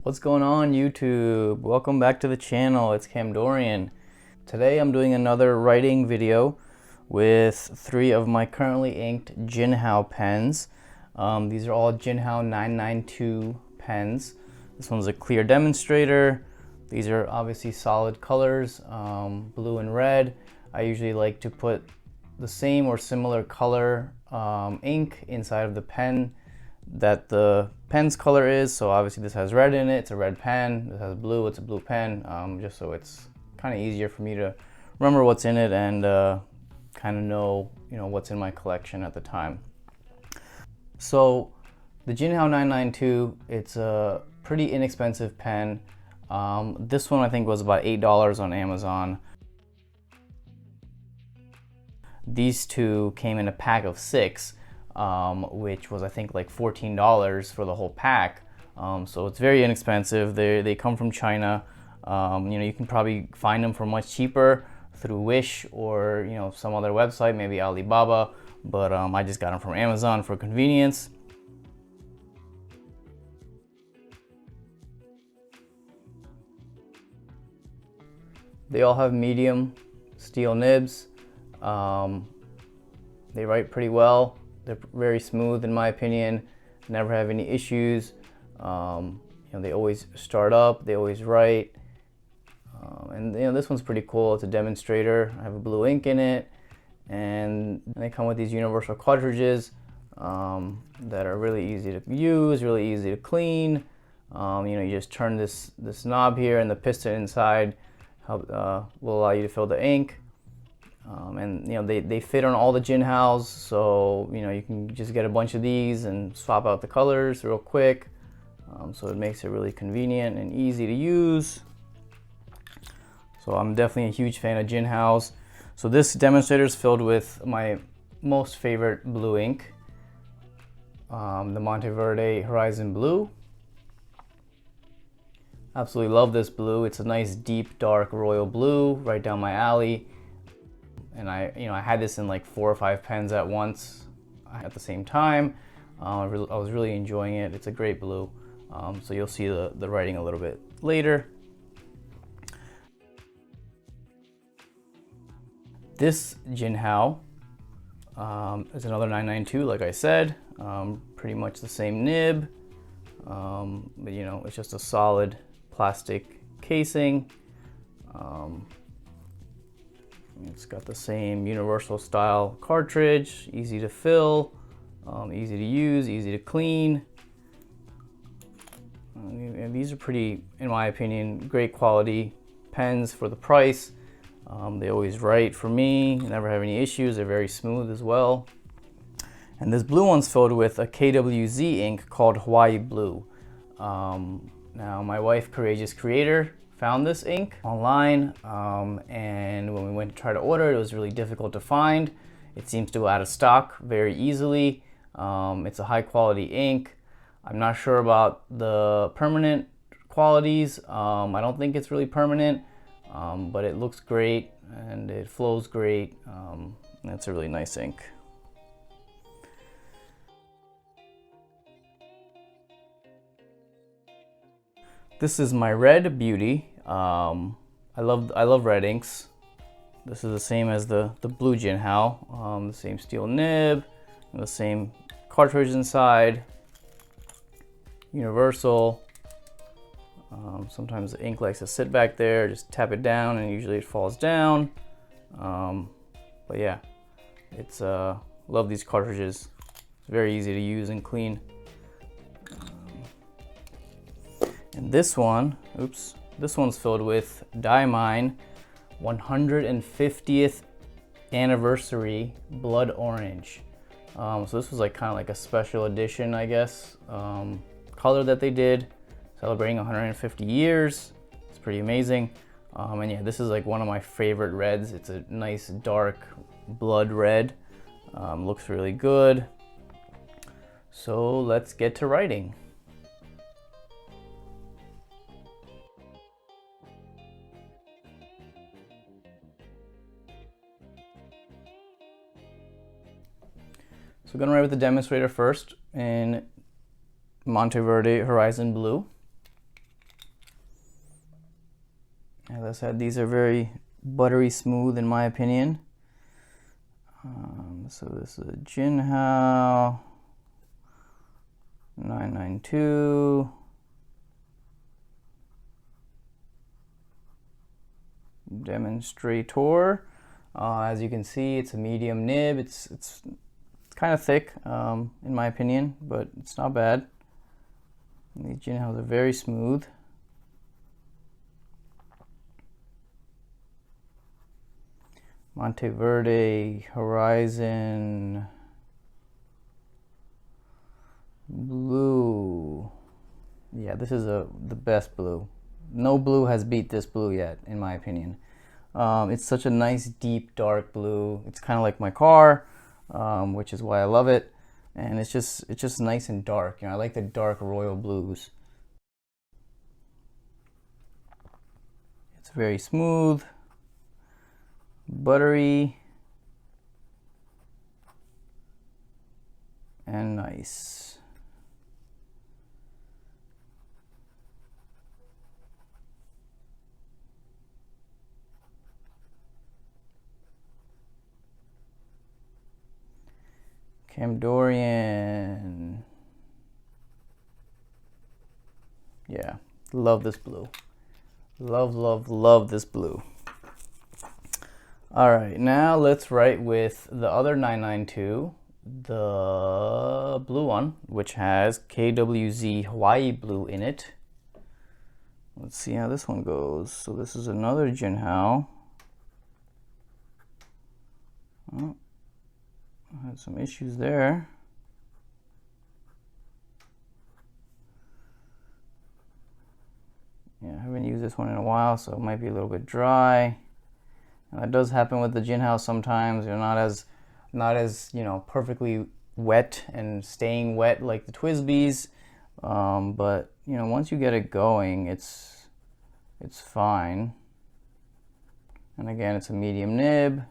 What's going on, YouTube? Welcome back to the channel. It's Kamdorian. Today I'm doing another writing video with 3 of my currently inked Jinhao pens. These are all Jinhao 992 pens. This one's a clear Demonstrator. These are obviously solid colors, blue and red. I usually like to put the same or similar color ink inside of the pen that the pen's color is. So obviously this has red in it, it's a red pen. This has blue, it's a blue pen, just so it's kind of easier for me to remember what's in it and kind of know what's in my collection at the time. So the Jinhao 992, it's a pretty inexpensive pen. This one I think was about $8 on Amazon. These two came in a pack of 6. Which was I think like $14 for the whole pack. So it's very inexpensive. They come from China. You can probably find them for much cheaper through Wish or some other website, maybe Alibaba. But I just got them from Amazon for convenience. They all have medium steel nibs. They write pretty well. They're very smooth in my opinion, never have any issues. They always start up, they always write. And this one's pretty cool. It's a Demonstrator. I have a blue ink in it, and they come with these universal cartridges that are really easy to use, really easy to clean. You just turn this knob here, and the piston inside will allow you to fill the ink. And they fit on all the Jinhaos, so you can just get a bunch of these and swap out the colors real quick. So it makes it really convenient and easy to use. So I'm definitely a huge fan of Jinhaos. So this Demonstrator is filled with my most favorite blue ink, the Monteverde Horizon Blue. Absolutely love this blue. It's a nice deep dark royal blue, right down my alley. And I had this in like 4 or 5 pens at once at the same time. I was really enjoying it. It's a great blue. So you'll see the writing a little bit later. This Jinhao is another 992, like I said. Pretty much the same nib, but it's just a solid plastic casing. It's got the same universal style cartridge, easy to fill, easy to use, easy to clean. And these are pretty, in my opinion, great quality pens for the price. They always write for me, never have any issues. They're very smooth as well. And this blue one's filled with a KWZ ink called Hawaii Blue. Now my wife, Courageous Creator, found this ink online, and when we went to try to order it, it was really difficult to find. It seems to go out of stock very easily. It's a high quality ink. I'm not sure about the permanent qualities. I don't think it's really permanent, but it looks great and it flows great. It's a really nice ink. This is my red beauty. I love red inks. This is the same as the blue Jinhao. The same steel nib, the same cartridge inside. Universal. Sometimes the ink likes to sit back there. Just tap it down, and usually it falls down. But yeah, it's love these cartridges. It's very easy to use and clean. And this one, this one's filled with Diamine 150th anniversary Blood Orange. So this was like kind of like a special edition, I guess, color that they did, celebrating 150 years. It's pretty amazing. And yeah, this is like one of my favorite reds. It's a nice dark blood red. Looks really good. So let's get to writing. So we're gonna write with the Demonstrator first in Monteverde Horizon Blue. As I said, these are very buttery smooth in my opinion. So this is a Jinhao 992. Demonstrator. As you can see, it's a medium nib. It's kind of thick, in my opinion, but it's not bad. These Jinhaos are very smooth. Monteverde Horizon Blue. Yeah, this is the best blue. No blue has beat this blue yet, in my opinion. It's such a nice, deep, dark blue. It's kind of like my car, which is why I love it. And it's just nice and dark. You know, I like the dark royal blues. It's very smooth, buttery, and nice. Kamdorian. Yeah, love this blue. Love, love, love this blue. All right, now let's write with the other 992, the blue one, which has KWZ Hawaii Blue in it. Let's see how this one goes. So this is another Jinhao. Oh, I had some issues there. Yeah, I haven't used this one in a while, so it might be a little bit dry. And that does happen with the Jinhao sometimes. You're not as you know, perfectly wet and staying wet like the Twisbees. But you know, once you get it going, it's fine. And again, it's a medium nib.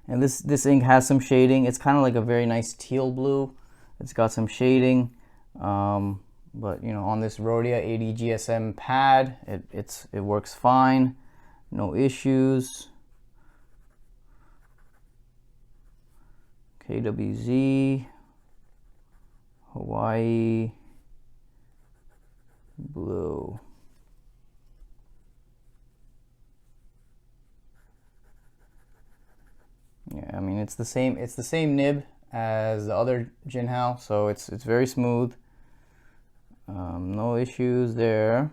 And this ink has some shading. It's kind of like a very nice teal blue. It's got some shading, but you know, on this Rhodia 80 GSM pad, it works fine, no issues. KWZ Hawaii Blue. Yeah, I mean, it's the same nib as the other Jinhao, so it's very smooth. No issues there.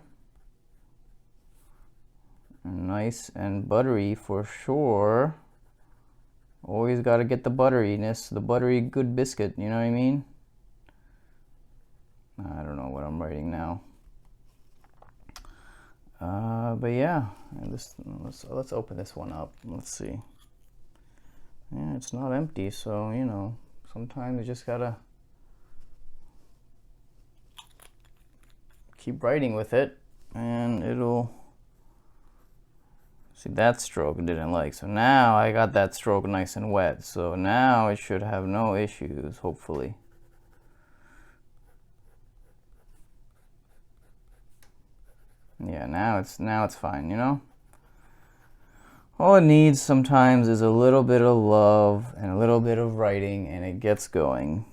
Nice and buttery for sure. Always got to get the butteriness, the buttery good biscuit, you know what I mean? I don't know what I'm writing now. But yeah, let's open this one up. Let's see. Yeah, it's not empty, so you know, sometimes you just gotta keep writing with it, and it'll. See, that stroke I didn't like, so now I got that stroke nice and wet, so now it should have no issues, hopefully. Yeah, now it's fine, you know? All it needs sometimes is a little bit of love and a little bit of writing, and it gets going.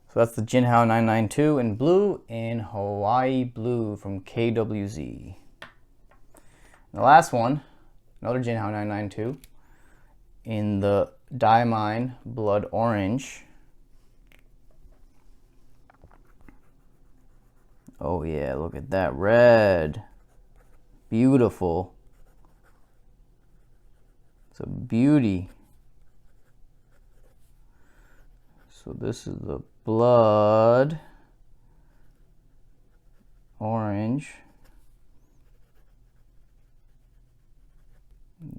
So that's the Jinhao 992 in blue in Hawaii Blue from KWZ. And the last one, another Jinhao 992 in the Diamine Blood Orange. Oh yeah, look at that red. Beautiful. It's a beauty. So this is the Blood Orange.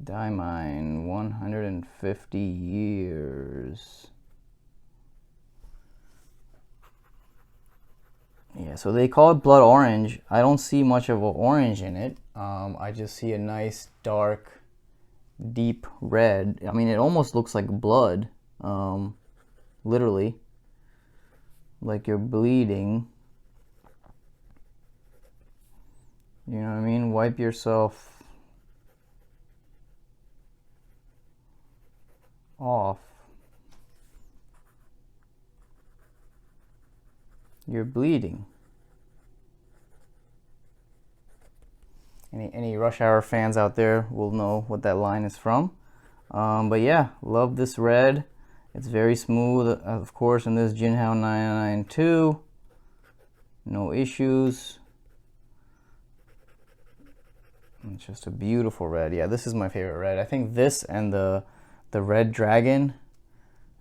Diamine, 150 years. Yeah, so they call it blood orange. I don't see much of an orange in it. I just see a nice dark, deep red. I mean, it almost looks like blood, literally, like you're bleeding. You know what I mean? Wipe yourself off. You're bleeding. Any Rush Hour fans out there will know what that line is from. But yeah, love this red. It's very smooth, of course, in this Jinhao 992. No issues. It's just a beautiful red. Yeah, this is my favorite red. I think this and the Red Dragon.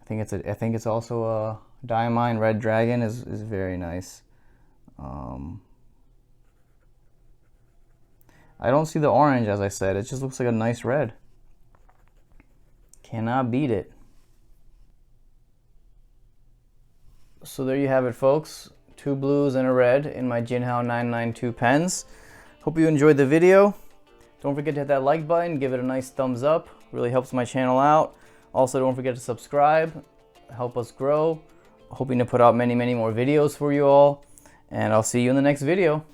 I think it's also a Diamine Red Dragon is very nice. I don't see the orange, as I said. It just looks like a nice red. Cannot beat it. So there you have it, folks. 2 blues and a red in my Jinhao 992 pens. Hope you enjoyed the video. Don't forget to hit that like button, give it a nice thumbs up. Really helps my channel out. Also, don't forget to subscribe. Help us grow. Hoping to put out many more videos for you all. And I'll see you in the next video.